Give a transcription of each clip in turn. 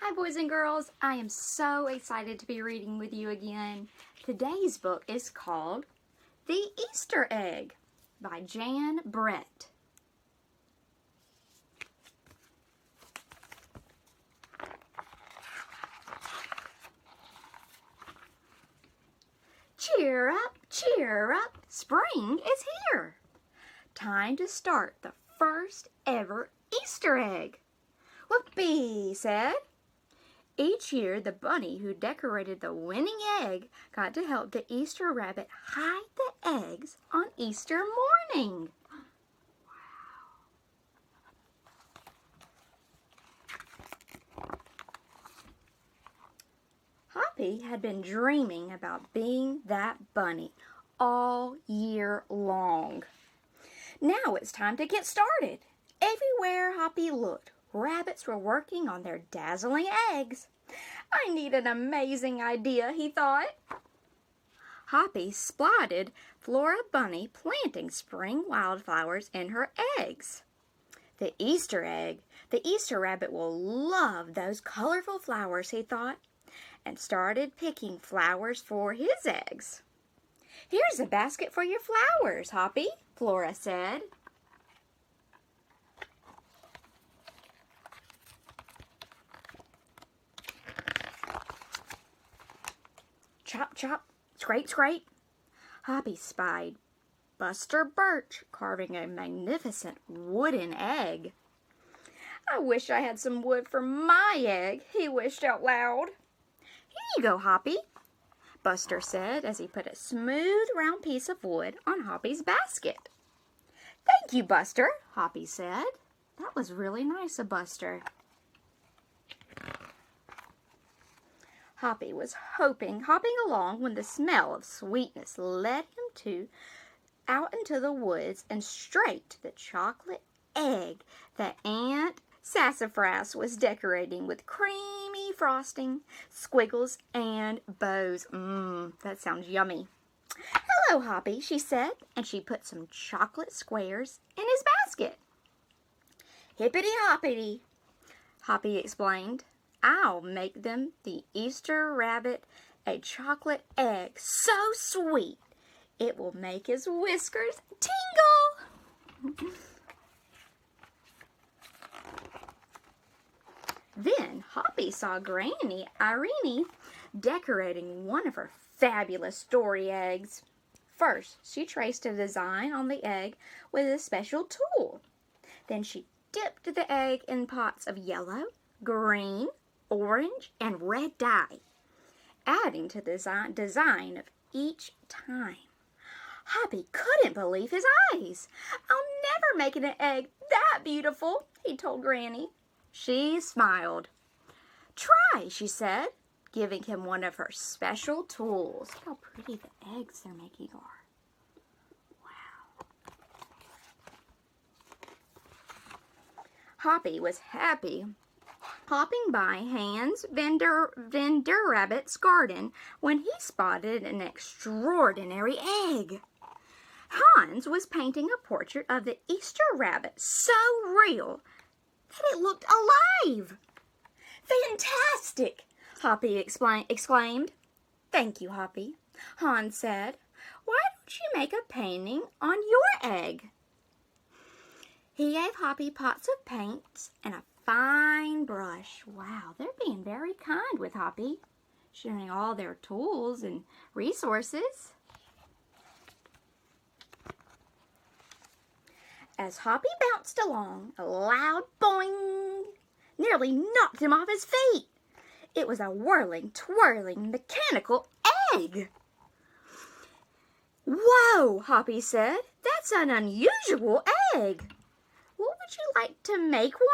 Hi boys and girls, I am so excited to be reading with you again. Today's book is called The Easter Egg by Jan Brett. Cheer up, spring is here. Time to start the first ever Easter egg. Whoopee said. Each year, the bunny who decorated the winning egg got to help the Easter rabbit hide the eggs on Easter morning. Wow. Hoppi had been dreaming about being that bunny all year long. Now it's time to get started. Everywhere Hoppi looked, rabbits were working on their dazzling eggs. I need an amazing idea, he thought. Hoppi spotted Flora Bunny planting spring wildflowers in her eggs. The Easter egg. The Easter rabbit will love those colorful flowers, he thought, and started picking flowers for his eggs. Here's a basket for your flowers, Hoppi, Flora said. Chop, chop, scrape, scrape. Hoppi spied Buster Birch carving a magnificent wooden egg. I wish I had some wood for my egg, he wished out loud. Here you go, Hoppi, Buster said as he put a smooth round piece of wood on Hoppi's basket. Thank you, Buster, Hoppi said. That was really nice of Buster. Hoppi was hopping along when the smell of sweetness led him out into the woods and straight to the chocolate egg that Aunt Sassafras was decorating with creamy frosting, squiggles, and bows. That sounds yummy. Hello, Hoppi, she said, and she put some chocolate squares in his basket. Hippity hoppity, Hoppi explained. I'll make them the Easter rabbit a chocolate egg so sweet it will make his whiskers tingle. Then Hoppi saw Granny Irene decorating one of her fabulous story eggs. First, she traced a design on the egg with a special tool. Then she dipped the egg in pots of yellow, green, orange, and red dye, adding to the design of each time. Hoppi couldn't believe his eyes. I'll never make an egg that beautiful, he told Granny. She smiled. Try, she said, giving him one of her special tools. Look how pretty the eggs they're making are. Wow. Hoppi was happy hopping by Hans Vander Rabbit's garden when he spotted an extraordinary egg. Hans was painting a portrait of the Easter rabbit so real that it looked alive. Fantastic, Hoppi exclaimed. Thank you, Hoppi, Hans said. Why don't you make a painting on your egg? He gave Hoppi pots of paints and a fine brush. Wow, they're being very kind with Hoppi, sharing all their tools and resources. As Hoppi bounced along, a loud boing nearly knocked him off his feet. It was a whirling, twirling, mechanical egg. Whoa, Hoppi said. That's an unusual egg. What would you like to make one?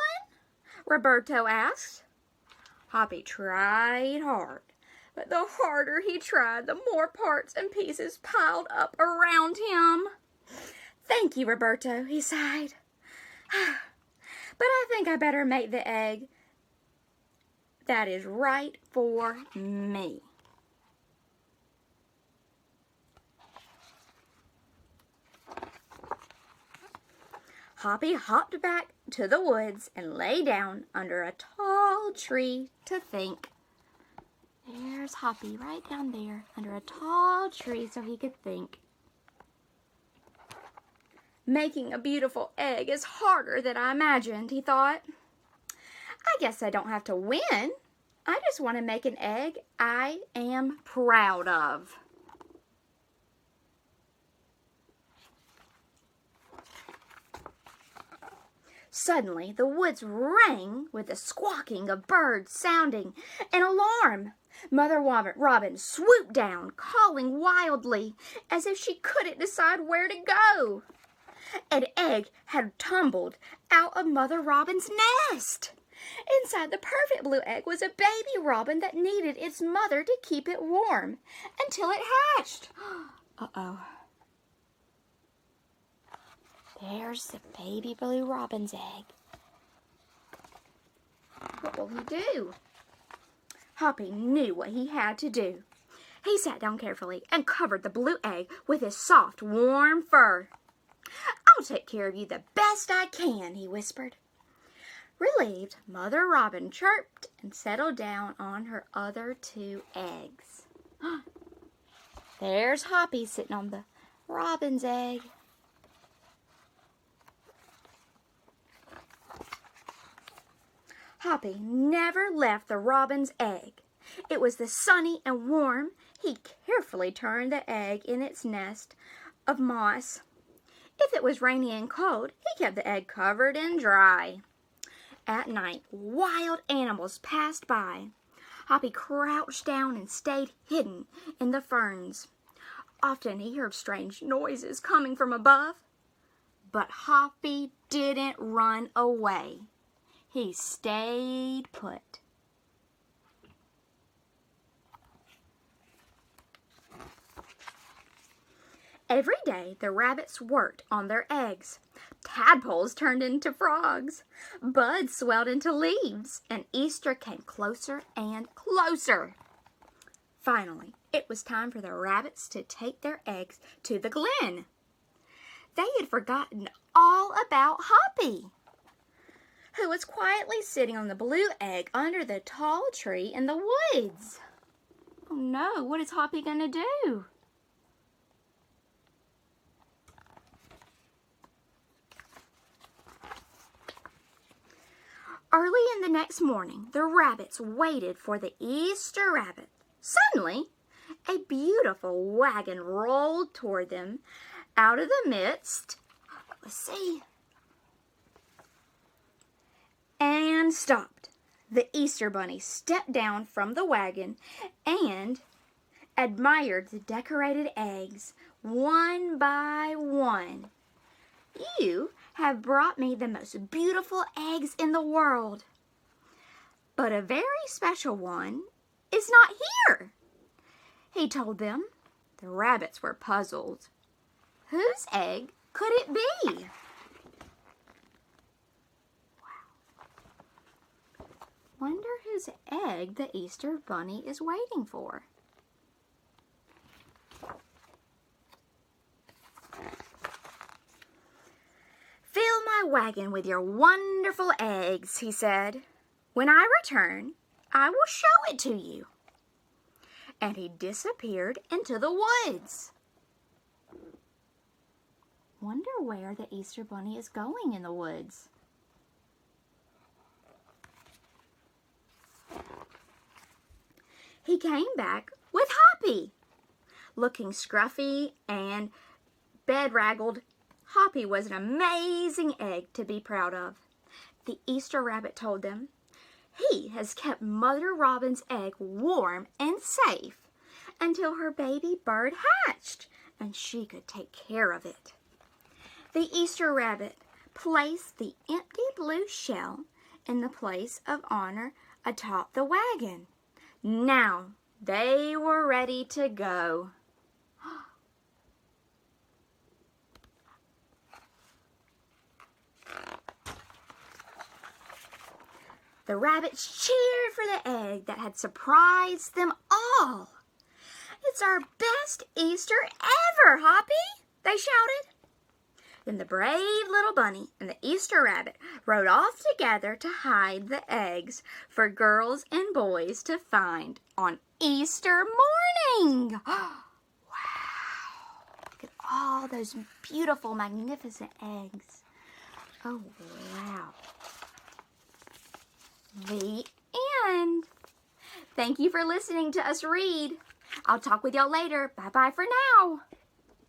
Roberto asked. Hoppi tried hard, but the harder he tried, the more parts and pieces piled up around him. Thank you, Roberto, he sighed. But I think I better make the egg that is right for me. Hoppi hopped back to the woods and lay down under a tall tall tree to think. There's Hoppi right down there under a tall tree so he could think. Making a beautiful egg is harder than I imagined, he thought. I guess I don't have to win. I just want to make an egg I am proud of. Suddenly, the woods rang with the squawking of birds sounding an alarm. Mother Robin swooped down, calling wildly, as if she couldn't decide where to go. An egg had tumbled out of Mother Robin's nest. Inside the perfect blue egg was a baby robin that needed its mother to keep it warm until it hatched. Uh-oh. There's the baby blue robin's egg. What will he do? Hoppi knew what he had to do. He sat down carefully and covered the blue egg with his soft, warm fur. I'll take care of you the best I can, he whispered. Relieved, Mother Robin chirped and settled down on her other 2 eggs. There's Hoppi sitting on the robin's egg. Hoppi never left the robin's egg. It was sunny and warm. He carefully turned the egg in its nest of moss. If it was rainy and cold, he kept the egg covered and dry. At night, wild animals passed by. Hoppi crouched down and stayed hidden in the ferns. Often he heard strange noises coming from above. But Hoppi didn't run away. He stayed put. Every day, the rabbits worked on their eggs. Tadpoles turned into frogs. Buds swelled into leaves, and Easter came closer and closer. Finally, it was time for the rabbits to take their eggs to the glen. They had forgotten all about Hoppi, who was quietly sitting on the blue egg under the tall tree in the woods. Oh no, what is Hoppi going to do? Early in the next morning, the rabbits waited for the Easter rabbit. Suddenly, a beautiful wagon rolled toward them out of the midst. Let's see. And stopped. The Easter bunny stepped down from the wagon and admired the decorated eggs one by one. You have brought me the most beautiful eggs in the world. But a very special one is not here, he told them. The rabbits were puzzled. Whose egg could it be? Wonder whose egg the Easter bunny is waiting for. Fill my wagon with your wonderful eggs, he said. When I return, I will show it to you. And he disappeared into the woods. Wonder where the Easter bunny is going in the woods. He came back with Hoppi. Looking scruffy and bedraggled, Hoppi was an amazing egg to be proud of. The Easter rabbit told them, he has kept Mother Robin's egg warm and safe until her baby bird hatched and she could take care of it. The Easter rabbit placed the empty blue shell in the place of honor atop the wagon. Now they were ready to go. The rabbits cheered for the egg that had surprised them all. It's our best Easter ever, Hoppi, they shouted. Then the brave little bunny and the Easter rabbit rode off together to hide the eggs for girls and boys to find on Easter morning. Wow! Look at all those beautiful, magnificent eggs. Oh, wow. The end. Thank you for listening to us read. I'll talk with y'all later. Bye-bye for now.